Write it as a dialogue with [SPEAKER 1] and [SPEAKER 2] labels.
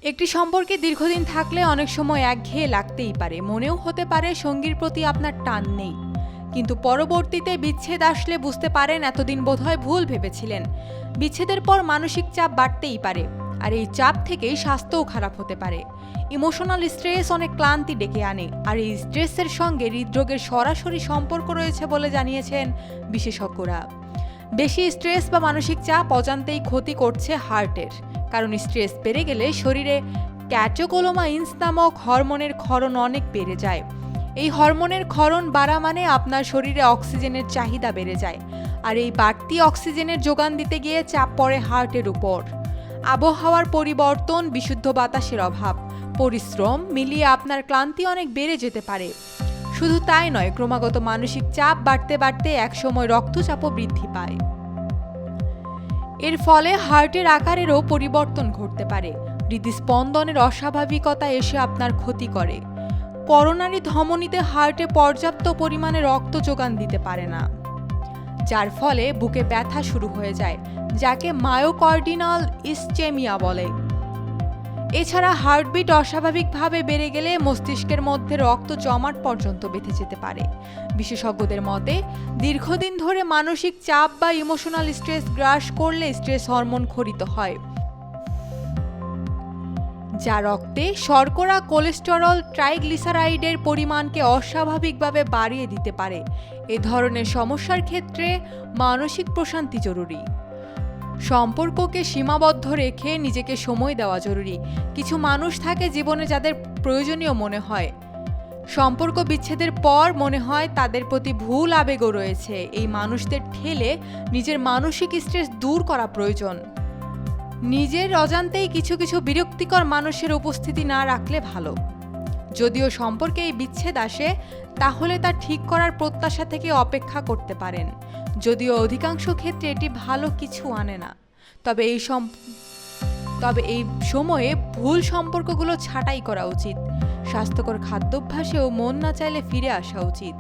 [SPEAKER 1] একটি সম্পর্কে দীর্ঘদিন থাকলে অনেক সময় একঘেয়ে লাগতেই পারে, মনেও হতে পারে সঙ্গীর প্রতি আপনার টান নেই। কিন্তু পরবর্তীতে বিচ্ছেদ আসলে বুঝতে পারেন এতদিন বোধহয় ভুল ভেবেছিলেন। বিচ্ছেদের পর মানসিক চাপ বাড়তেই পারে, আর এই চাপ থেকেই স্বাস্থ্যও খারাপ হতে পারে। ইমোশনাল স্ট্রেস অনেক ক্লান্তি ডেকে আনে, আর এই স্ট্রেসের সঙ্গে হৃদরোগের সরাসরি সম্পর্ক রয়েছে বলে জানিয়েছেন বিশেষজ্ঞরা। বেশি স্ট্রেস বা মানসিক চাপ অজান্তেই ক্ষতি করছে হার্টের, কারণ স্ট্রেস বেড়ে গেলে শরীরে ক্যাটেকোলোমাইন্স নামক হরমোনের ক্ষরণ অনেক বেড়ে যায়। এই হরমোনের ক্ষরণ বাড়া মানে আপনার শরীরে অক্সিজেনের চাহিদা বেড়ে যায়, আর এই বাড়তি অক্সিজেনের যোগান দিতে গিয়ে চাপ পড়ে হার্টের উপর। আবহাওয়ার পরিবর্তন, বিশুদ্ধ বাতাসের অভাব, পরিশ্রম মিলিয়ে আপনার ক্লান্তি অনেক বেড়ে যেতে পারে। শুধু তাই নয়, ক্রমাগত মানসিক চাপ বাড়তে বাড়তে একসময় রক্তচাপও বৃদ্ধি পায়। এর ফলে হার্টের আকারেরও পরিবর্তন ঘটতে পারে। হৃদস্পন্দনের অস্বাভাবিকতা এসে আপনার ক্ষতি করে। করোনারি ধমনীতে হার্টে পর্যাপ্ত পরিমাণে রক্ত যোগান দিতে পারে না, যার ফলে বুকে ব্যথা শুরু হয়ে যায়, যাকে মায়োকার্ডিনাল ইসচেমিয়া বলে। এছাড়া হার্টবিট অস্বাভাবিকভাবে বেড়ে গেলে মস্তিষ্কের মধ্যে রক্ত জমাট পর্যন্ত বেঁধে যেতে পারে। বিশেষজ্ঞদের মতে, দীর্ঘদিন ধরে মানসিক চাপ বা ইমোশনাল স্ট্রেস গ্রাস করলে স্ট্রেস হরমোন ক্ষরিত হয়, যা রক্তে শর্করা, কোলেস্টেরল, ট্রাইগ্লিসারাইডের পরিমাণকে অস্বাভাবিকভাবে বাড়িয়ে দিতে পারে। এ ধরনের সমস্যার ক্ষেত্রে মানসিক প্রশান্তি জরুরি। সম্পর্ককে সীমাবদ্ধ রেখে নিজেকে সময় দেওয়া জরুরি। কিছু মানুষ থাকে জীবনে যাদের প্রয়োজনীয় মনে হয়, সম্পর্ক বিচ্ছেদের পর মনে হয় তাদের প্রতি ভুল আবেগও রয়েছে। এই মানুষদের ঠেলে নিজের মানসিক স্ট্রেস দূর করা প্রয়োজন। নিজের অজান্তেই কিছু কিছু বিরক্তিকর মানুষের উপস্থিতি না রাখলে ভালো। যদিও সম্পর্কে এই বিচ্ছেদ আসে, তাহলে তা ঠিক করার প্রত্যাশা থেকে অপেক্ষা করতে পারেন। যদিও অধিকাংশ ক্ষেত্রে এটি ভালো কিছু আনে না, তবে এই সময়ে ভুল সম্পর্কগুলো ছাঁটাই করা উচিত। স্বাস্থ্যকর খাদ্যাভ্যাসেও মন না চাইলে ফিরে আসা উচিত।